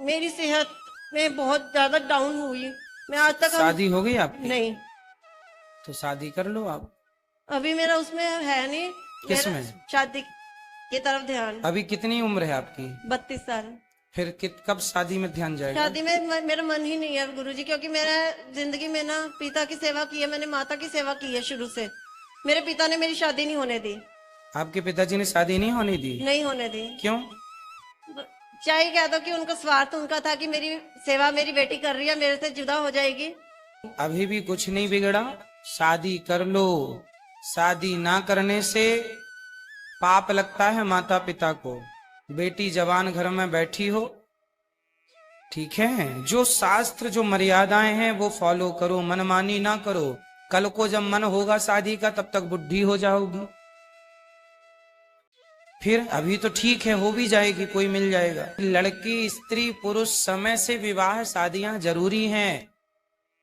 मेरी सेहत में बहुत ज्यादा डाउन हुई। मैं आज तक शादी हो गई आपकी? नहीं, तो शादी कर लो आप। अभी मेरा उसमें है नहीं। किस मेरा में? शादी की तरफ ध्यान। अभी कितनी उम्र है आपकी? 32 साल। फिर कब शादी में ध्यान जाएगा? शादी में मेरा मन ही नहीं है गुरुजी, क्योंकि मैंने जिंदगी में ना पिता की सेवा की है, मैंने माता की सेवा की है शुरू से। मेरे पिता ने मेरी शादी नहीं होने दी। आपके पिताजी ने शादी नहीं होने दी? नहीं होने दी। क्यों? चाहे कह दो कि उनका स्वार्थ उनका था कि मेरी सेवा मेरी बेटी कर रही है, मेरे से जुदा हो जाएगी। अभी भी कुछ नहीं बिगड़ा, शादी कर लो। शादी ना करने से पाप लगता है माता पिता को। बेटी जवान घर में बैठी हो, ठीक है? जो शास्त्र जो मर्यादाएं हैं वो फॉलो करो, मनमानी ना करो। कल को जब मन होगा शादी का तब तक बुढ़ी हो जाओगी। फिर अभी तो ठीक है, हो भी जाएगी, कोई मिल जाएगा। लड़की स्त्री पुरुष समय से विवाह शादियां जरूरी हैं,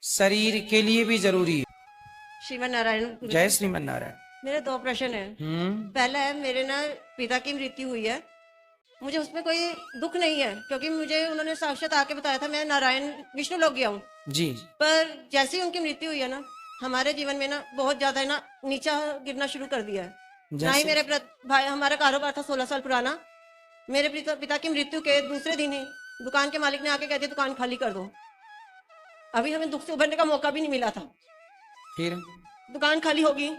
शरीर के लिए भी जरूरी है। श्रीमन नारायण गुरुजी। जय श्रीमन नारायण। मेरे दो प्रश्न है। पहला है, मेरे ना पिता की मृत्यु हुई है, मुझे उसमें कोई दुख नहीं है, क्योंकि मुझे उन्होंने साक्षात आके बताया था मैं नारायण विष्णु लोक गया हूँ जी। पर जैसे ही उनकी मृत्यु हुई है ना, हमारे जीवन में ना बहुत ज्यादा है ना नीचा गिरना शुरू कर दिया है। ना ही मेरे भाई, हमारा कारोबार था 16 साल पुराना। मेरे पिता की मृत्यु के दूसरे दिन ही दुकान के मालिक ने आके कह दिया दुकान खाली कर दो। अभी हमें दुख से उभरने का मौका भी नहीं मिला था। फिर दुकान खाली होगी।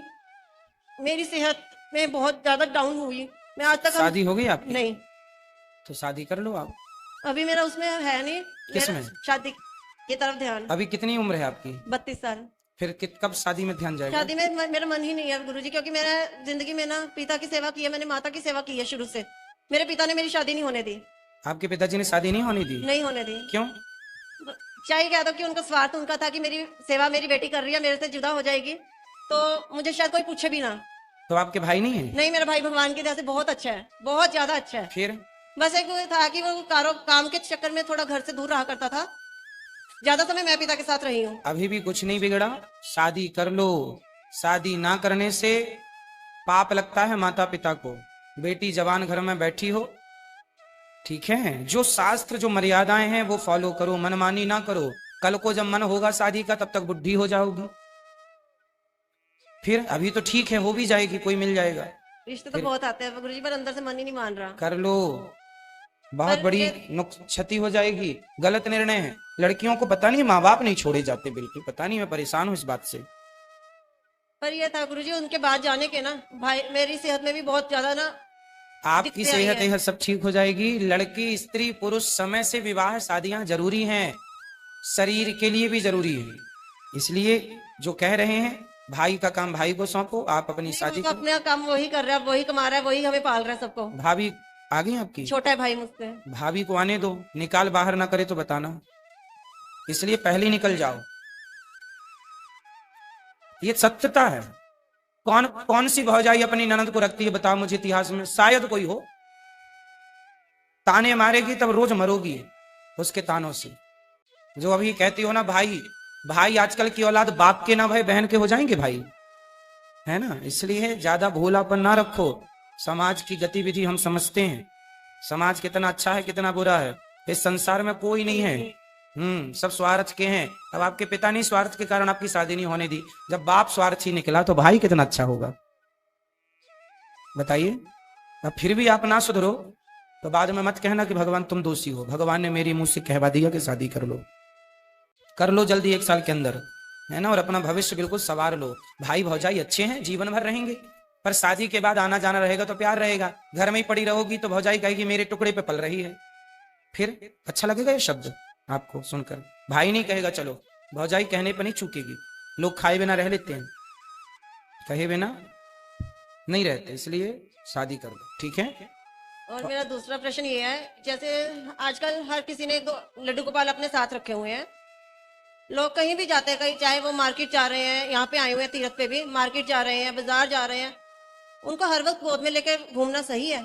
मेरी सेहत में बहुत ज्यादा डाउन हुई। मैं आज तक शादी हो गई आपकी? नहीं, तो शादी कर लो आप। अभी मेरा उसमें है नहीं। किस मेरा में? शादी की तरफ ध्यान। अभी कितनी उम्र है आपकी? 32 साल। फिर कब शादी में ध्यान जाएगा? शादी में मेरा मन ही नहीं है गुरुजी, क्योंकि मैंने जिंदगी में ना पिता की सेवा की है, मैंने माता की सेवा की है शुरू से। मेरे पिता ने मेरी शादी नहीं होने दी। आपके पिताजी ने शादी नहीं होने दी? नहीं होने दी। क्यों? चाहे कह दो कि उनका स्वार्थ उनका था कि मेरी सेवा मेरी बेटी कर रही है, मेरे से जुदा हो जाएगी, तो मुझे शायद कोई पूछे भी ना। तो आपके भाई नहीं है? नहीं, मेरा भाई भगवान की दया से बहुत अच्छा है, बहुत ज्यादा अच्छा है। फिर बस एक वो था कि वो काम के चक्कर में थोड़ा घर से दूर रहा करता था। ज्यादा समय मैं पिता के साथ रही हूँ। अभी भी कुछ नहीं बिगड़ा, शादी कर लो। शादी ना करने से पाप लगता है माता पिता को। बेटी जवान घर में बैठी हो, ठीक है? जो शास्त्र जो मर्यादाएं हैं वो फॉलो करो, मनमानी ना करो। कल को जब मन होगा शादी का तब तक बुढ़ी हो जाओगी। फिर अभी तो ठीक है, हो भी जाएगी, कोई मिल जाएगा। रिश्ते तो बहुत आते हैं गुरुजी, पर अंदर से मन ही नहीं मान रहा। कर लो, बहुत बड़ी क्षति हो जाएगी। गलत निर्णय है। लड़कियों को पता नहीं, माँ बाप नहीं छोड़े जाते बिल्कुल, पता नहीं, मैं परेशान हूँ इस बात से। पर यह था गुरुजी, उनके बाद जाने के ना भाई मेरी सेहत में भी बहुत ज्यादा ना आपकी सेहत यह सब ठीक हो जाएगी। लड़की स्त्री पुरुष समय से विवाह शादियां जरूरी हैं, शरीर के लिए भी जरूरी है। इसलिए जो कह रहे हैं, भाई का काम भाई को सौंपो, आप अपनी शादी करो। अपना काम वही कर रहा है, वही कमा रहा है, वही हमें पाल रहा है सबको। भाभी आ गई आपकी? छोटा है भाई मुझसे। भाभी को आने दो, निकाल बाहर ना करे तो बताना, इसलिए पहले निकल जाओ। ये सत्यता है। कौन कौन सी भौजाई अपनी ननद को रखती है, बताओ मुझे इतिहास में? शायद कोई हो। ताने मारेगी तब रोज मरोगी उसके तानों से। जो अभी कहती हो ना भाई भाई, आजकल की औलाद बाप के ना भाई बहन के हो जाएंगे भाई, है ना? इसलिए ज्यादा भोलापन ना रखो। समाज की गतिविधि हम समझते हैं, समाज कितना अच्छा है कितना बुरा है। इस संसार में कोई नहीं है, सब स्वार्थ के हैं। अब आपके पिता ने स्वार्थ के कारण आपकी शादी नहीं होने दी, जब बाप स्वार्थी निकला तो भाई कितना अच्छा होगा, बताइए? अब फिर भी आप ना सुधरो तो बाद में मत कहना कि भगवान तुम दोषी हो। भगवान ने मेरी मुंह से कहवा दिया कि शादी कर लो जल्दी, 1 साल के अंदर, है ना? और अपना भविष्य बिल्कुल संवार लो। भाई भौजाई अच्छे हैं, जीवन भर रहेंगे, पर शादी के बाद आना जाना रहेगा तो प्यार रहेगा। घर में ही पड़ी रहोगी तो भौजाई कहेगी मेरे टुकड़े पे पल रही है। फिर अच्छा लगेगा ये शब्द आपको सुनकर? भाई नहीं कहेगा चलो, भौजाई कहने पर नहीं चूकेगी। लोग खाए बिना रह लेते हैं, कहे बिना नहीं रहते, इसलिए शादी कर दो, ठीक है? और मेरा दूसरा प्रश्न ये है, जैसे आजकल हर किसी ने लड्डू गोपाल अपने साथ रखे हुए हैं। लोग कहीं भी जाते हैं, कहीं चाहे वो मार्केट जा रहे हैं, यहाँ पे आए हुए हैं तीर्थ पे भी, मार्केट जा रहे हैं, बाजार जा रहे हैं, उनको हर वक्त गोद में लेकर घूमना सही है?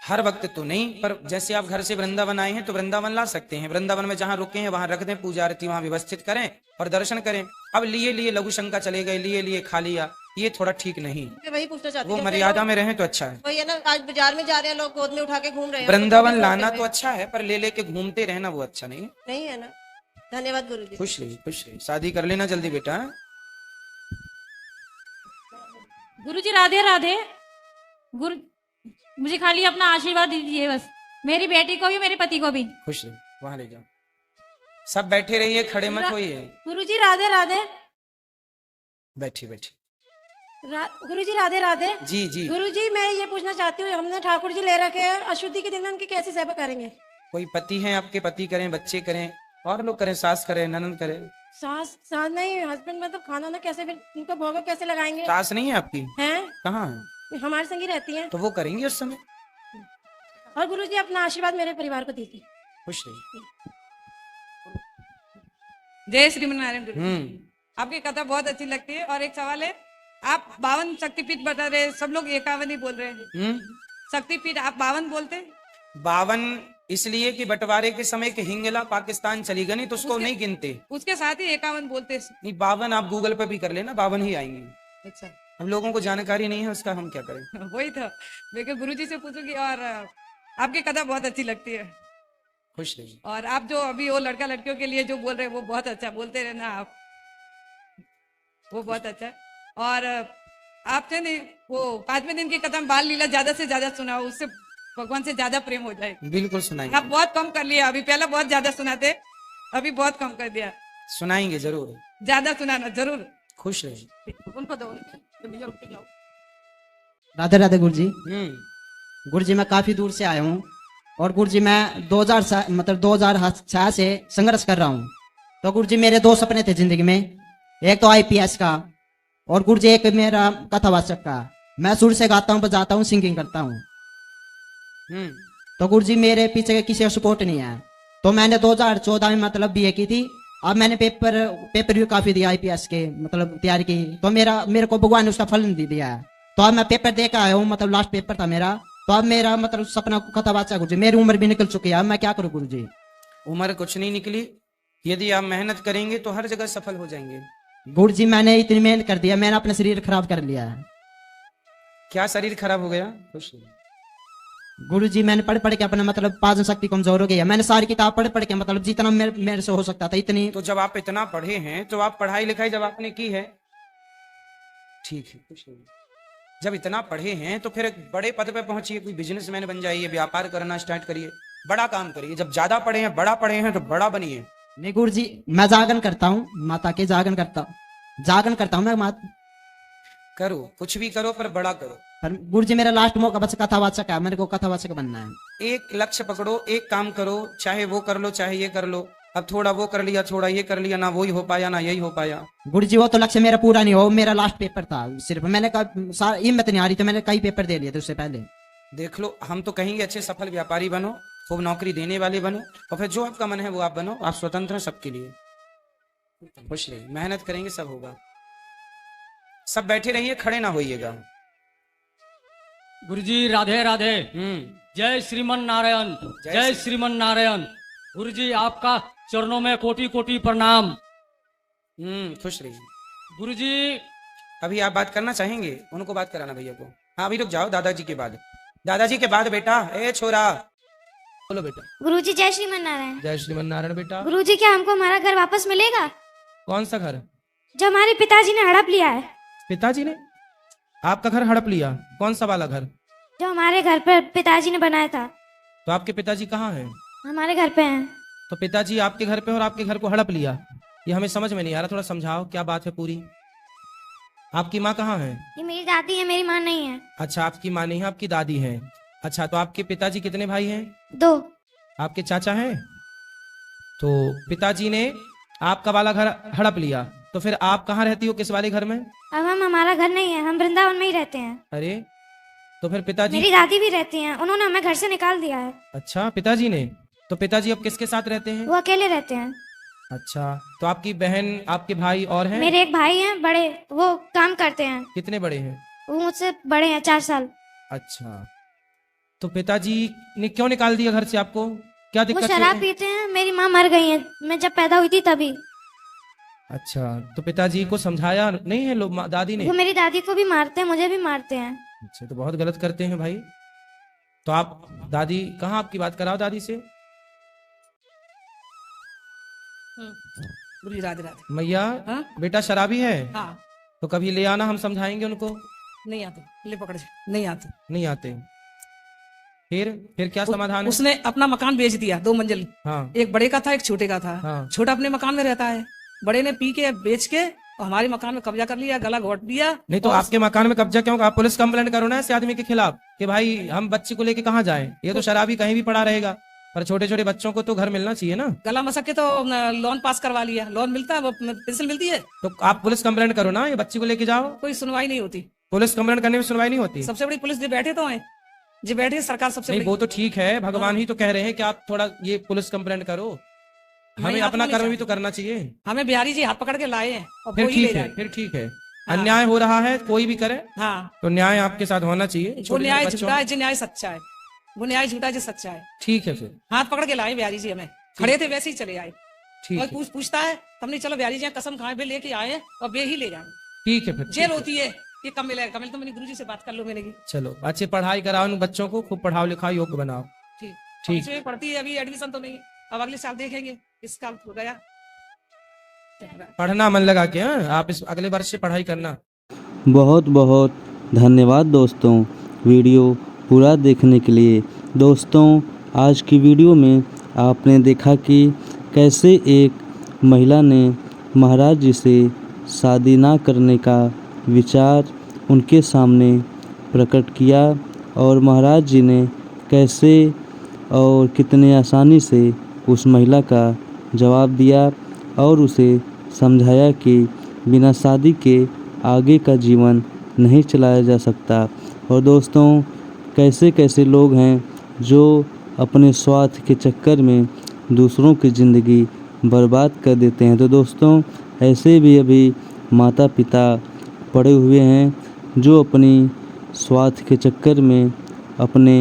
हर वक्त तो नहीं, पर जैसे आप घर से वृंदावन आए हैं तो वृंदावन ला सकते हैं। वृंदावन में जहां रुके हैं वहां रख दें, पूजा आरती वहां व्यवस्थित करें और दर्शन करें। अब लिए लघु शंका चले गए, लिए खा लिया, ये थोड़ा ठीक नहीं। मैं वही पूछना चाहती वो हूँ, मर्यादा में रहें तो अच्छा है। वही है ना, आज बाजार में जा रहे हैं लोग, गोद में उठा के घूम रहे हैं, वृंदावन तो लाना भी तो अच्छा है, पर ले लेके घूमते रहना वो अच्छा नहीं है। नहीं है ना। धन्यवाद गुरुजी। खुश रहिए, खुश रहिए, शादी कर लेना जल्दी बेटा। गुरुजी राधे राधे। गुरु मुझे खाली अपना आशीर्वाद दीजिए बस, मेरी बेटी को भी मेरे पति को भी। खुश रहिए, वहां ले जाओ। सब बैठे रहिए, खड़े मत होइए। गुरुजी राधे राधे। बैठिए बैठिए। गुरुजी राधे राधे। जी जी। गुरुजी मैं ये पूछना चाहती हूँ, हमने ठाकुर जी ले रखे हैं, अशुद्धि के दिन में उनकी कैसे सेवा करेंगे? कोई पति है आपके, पति करें, बच्चे करें, और लोग करें, सास करें, ननद करें। सास सास नहीं, हस्बैंड मतलब खाना ना कैसे, फिर उनको भोग कैसे लगाएंगे? सास नहीं है आपकी? हैं? कहाँ है? हमारे संग ही रहती हैं। तो वो करेंगे उस समय। और गुरुजी अपना आशीर्वाद मेरे परिवार को दीजिए। खुश रहिए। जय श्रीमन नारायण गुरु। आपकी कथा बहुत अच्छी लगती है। और एक सवाल है, आप 52 शक्तिपीठ बता रहे, सब लोग 51 ही बोल रहे हैं। शक्तिपीठ आप 52 बोलते हैं? 52 इसलिए कि बंटवारे के समय के हिंगला पाकिस्तान चली गई, नहीं तो उसको नहीं गिनते। उसके साथ ही 51 बोलते हैं। नहीं, 52 आप गूगल पे भी कर लेना, 52 ही आएंगे। अच्छा, हम लोगों को जानकारी नहीं है उसका, हम क्या करें। वही था, मैं गुरुजी से पूछूंगी। और आपकी कथा बहुत अच्छी लगती है। खुश रहिए। और आप जो अभी वो लड़का लड़कियों के लिए जो बोल रहे हैं वो बहुत अच्छा, बोलते रहना आप, वो बहुत अच्छा है। और आपने नहीं वो 5वें दिन की कथा में बाल लीला ज्यादा से ज्यादा सुना, उससे भगवान से ज्यादा प्रेम हो जाएगा। बिल्कुल सुनाएंगे। आप बहुत कम कर लिया, अभी पहले बहुत ज्यादा सुनाते, अभी बहुत कम कर दिया। सुनाएंगे जरूर, ज्यादा सुनाना जरूर। खुश रहिए। उनको दो। राधे राधे गुरु जी। हम्म। गुरु जी मैं काफी दूर से आया हूँ, और गुरु जी मैं 2006 से संघर्ष कर रहा हूँ। तो गुरु जी मेरे 2 सपने थे जिंदगी में, एक तो IPS का, और गुरु जी एक मेरा कथावाचक का। मैं सुर से गाता हूँ, बजाता हूँ, सिंगिंग करता हूँ। तो गुरु जी मेरे पीछे किसी का सपोर्ट नहीं है। तो मैंने 2014 में मतलब BA की थी। अब मैंने पेपर भी काफी दिया IPS के, मतलब तैयारी की। तो मेरे को भगवान ने उसका फल नहीं दिया है। तो अब मैं पेपर दे के आया हूँ, मतलब लास्ट पेपर था मेरा। तो अब मेरा मतलब सपना कथावाचक गुरु जी, मेरी उम्र भी निकल चुकी है, अब मैं क्या करूँ गुरु जी? उम्र कुछ नहीं निकली, यदि आप मेहनत करेंगे तो हर जगह सफल हो जाएंगे। गुरु जी मैंने इतनी मेहनत कर दिया, मैंने अपना शरीर खराब कर लिया है। क्या शरीर खराब हो गया? खुश रहिए। गुरु जी मैंने पढ़ पढ़ के अपना मतलब पाचन शक्ति कमजोर हो गई है। मैंने सारी किताब पढ़ पढ़ के मतलब जितना मेरे से हो सकता था इतनी। तो जब आप इतना पढ़े हैं तो आप पढ़ाई लिखाई जब आपने की है, ठीक है, खुश रहिए। जब इतना पढ़े हैं तो फिर एक बड़े पद पे पहुंचिए, कोई बिजनेसमैन बन जाइए, व्यापार करना स्टार्ट करिए, बड़ा काम करिए। जब ज्यादा पढ़े हैं, बड़ा पढ़े हैं तो बड़ा बनिए। नहीं गुरु जी, मैं जागरण करता हूँ, माता के जागरण करता हूँ मैं माता। करो, कुछ भी करो पर बड़ा करो। पर गुरु जी मेरा लास्ट मौका बस कथावाचक है, मेरे को कथावाचक बनना है। एक लक्ष्य पकड़ो, एक काम करो, चाहे वो कर लो चाहे ये कर लो। अब थोड़ा वो कर लिया, थोड़ा ये कर लिया, ना वही हो पाया ना यही हो पाया। गुरु जी वो तो लक्ष्य मेरा पूरा नहीं हो, मेरा लास्ट पेपर था सिर्फ। मैंने हिम्मत नहीं आ रही, तो मैंने कई पेपर दे लिए थे उससे पहले। देख लो, हम तो कहेंगे अच्छे सफल व्यापारी बनो, खूब नौकरी देने वाले बनो, और फिर जो आपका मन है वो आप बनो। आप स्वतंत्र हैं सबके लिए। खुश रहिए, मेहनत करेंगे सब होगा। सब बैठे रहिए, खड़े ना होइएगा। गुरुजी राधे राधे। जय श्रीमन नारायण, जय श्रीमन नारायण। गुरुजी आपका चरणों में कोटि कोटि प्रणाम। खुश रहिए। गुरुजी अभी आप बात करना चाहेंगे? उनको बात कराना भैया को। हाँ अभी रुक जाओ, दादाजी के बाद। दादाजी के बाद बेटा। ए छोरा, बोलो बेटा। गुरुजी जय श्रीमन नारायण। जय श्रीमन नारायण बेटा। गुरुजी क्या हमको हमारा घर वापस मिलेगा? कौन सा घर? जो हमारे पिताजी ने हड़प लिया है। पिताजी ने आपका घर हड़प लिया? कौन सा वाला घर? जो हमारे घर पर पिताजी ने बनाया था। तो आपके पिताजी कहाँ हैं? हमारे घर पे हैं। तो पिताजी आपके घर पे और आपके घर को हड़प लिया, ये हमें समझ में नहीं आ रहा, थोड़ा समझाओ क्या बात है पूरी। आपकी माँ कहाँ है? ये मेरी दादी है, मेरी माँ नहीं है। अच्छा, आपकी माँ नहीं है, आपकी दादी है। अच्छा, तो आपके पिताजी कितने भाई हैं? 2। आपके चाचा हैं? तो पिताजी ने आपका वाला घर हड़प लिया, तो फिर आप कहाँ रहती हो, किस वाले घर में? अब हमारा घर नहीं है, हम वृंदावन में ही रहते हैं। अरे तो फिर पिताजी? मेरी दादी भी रहती हैं, उन्होंने हमें घर से निकाल दिया है। अच्छा, पिताजी ने। तो पिताजी अब किसके साथ रहते हैं? वो अकेले रहते हैं। अच्छा, तो आपकी बहन, आपके भाई और हैं? मेरे एक भाई हैं बड़े, वो काम करते हैं। कितने बड़े हैं? वो मुझसे बड़े हैं 4 साल। अच्छा, तो पिताजी ने क्यों निकाल दिया घर से आपको? क्या वो दिक्कत शराब थी? पीते हैं। मेरी माँ मर गई है, मैं जब पैदा हुई थी तभी। अच्छा, तो पिताजी को समझाया नहीं है लोग, दादी ने? वो मेरी दादी को भी मारते हैं, मुझे भी मारते हैं। अच्छा, तो बहुत गलत करते हैं भाई। तो आप दादी कहाँ, आपकी बात कराओ दादी से। गुरु जी राधे राधे। मैया, हाँ? बेटा शराबी है? हाँ, तो कभी ले आना, हम समझाएंगे उनको। नहीं आते, ले पकड़ से, नहीं आते। नहीं आते? फिर क्या समाधान है? उसने अपना मकान बेच दिया, 2 मंजिल। हाँ एक बड़े का था, एक छोटे का था। हाँ। छोटा अपने मकान में रहता है, बड़े ने पी के बेच के और हमारे मकान में कब्जा कर लिया, गला घोट दिया। नहीं तो और आपके मकान में कब्जा क्यों? आप पुलिस कंप्लेंट करो ना ऐसे आदमी के खिलाफ कि भाई हम बच्चे को लेके कहाँ जाएं, ये तो शराबी कहीं भी पड़ा रहेगा। पर छोटे छोटे बच्चों को तो घर मिलना चाहिए ना। गला मसक के तो लोन पास करवा लिया, लोन मिलता है, वो पेंसिल मिलती है। तो आप पुलिस कंप्लेंट करो ना, ये बच्ची को लेके जाओ। कोई सुनवाई नहीं होती। पुलिस कंप्लेंट करने में सुनवाई नहीं होती? सबसे बड़ी पुलिस जो बैठे तो है, जो बैठे सरकार सबसे नहीं बड़ी। वो तो ठीक है, भगवान ही तो कह रहे हैं कि आप थोड़ा ये पुलिस कंप्लेंट करो, हमें नहीं, अपना आप कर्म नहीं भी तो करना चाहिए। हमें बिहारी जी हाथ पकड़ के लाए हैं और फिर वो ही ले ठीक है, जाए। फिर ठीक है। हाँ। अन्याय हो रहा है, कोई भी करे हाँ, तो न्याय आपके साथ होना चाहिए। वो छोटे न्याय बच्चों झूठा है, जो न्याय सच्चा है। वो न्याय झूठा है, जो सच्चा है। ठीक है, फिर हाथ पकड़ के लाए बिहारी जी, हमें खड़े थे वैसे ही चले आए। ठीक और है, पूछता है, हमने चलो बिहारी जी कसम खाए बे लेके आए और बे ही ले जाए। ठीक है, फिर जेल होती है, ये कब मिलेगा? कब मिले? तो मैंने गुरुजी से बात कर लो मैंने की। चलो अच्छे पढ़ाई कराओ उन बच्चों को, खूब पढ़ाओ लिखाओ, योग्य बनाओ। ठीक ठीक। इसमें पढ़ती है, अभी एडमिशन तो नहीं, अब अगले साल देखेंगे। इस साल हो गया। पढ़ना मन लगा के, हाँ? आप इस अगले वर्ष से पढ़ाई करना। बहुत बहुत धन्यवाद दोस्तों वीडियो पूरा देखने के लिए। दोस्तों आज की वीडियो में आपने देखा कि कैसे एक महिला ने महाराज जी से शादी ना करने का विचार उनके सामने प्रकट किया और महाराज जी ने कैसे और कितने आसानी से उस महिला का जवाब दिया और उसे समझाया कि बिना शादी के आगे का जीवन नहीं चलाया जा सकता। और दोस्तों कैसे कैसे लोग हैं जो अपने स्वार्थ के चक्कर में दूसरों की ज़िंदगी बर्बाद कर देते हैं। तो दोस्तों ऐसे भी अभी माता पिता पड़े हुए हैं जो अपनी स्वार्थ के चक्कर में अपने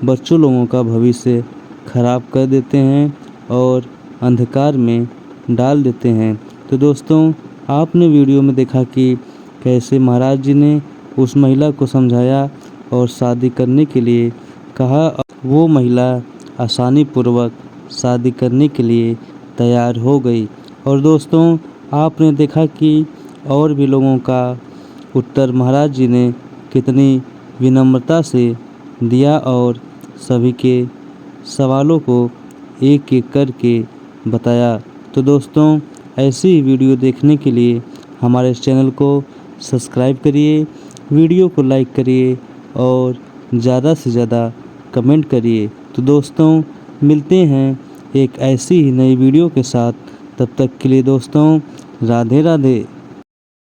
बच्चों लोगों का भविष्य खराब कर देते हैं और अंधकार में डाल देते हैं। तो दोस्तों आपने वीडियो में देखा कि कैसे महाराज जी ने उस महिला को समझाया और शादी करने के लिए कहा। वो महिला आसानी पूर्वक शादी करने के लिए तैयार हो गई। और दोस्तों आपने देखा कि और भी लोगों का उत्तर महाराज जी ने कितनी विनम्रता से दिया और सभी के सवालों को एक एक करके बताया। तो दोस्तों ऐसी ही वीडियो देखने के लिए हमारे इस चैनल को सब्सक्राइब करिए, वीडियो को लाइक करिए और ज़्यादा से ज़्यादा कमेंट करिए। तो दोस्तों मिलते हैं एक ऐसी ही नई वीडियो के साथ, तब तक के लिए दोस्तों राधे राधे।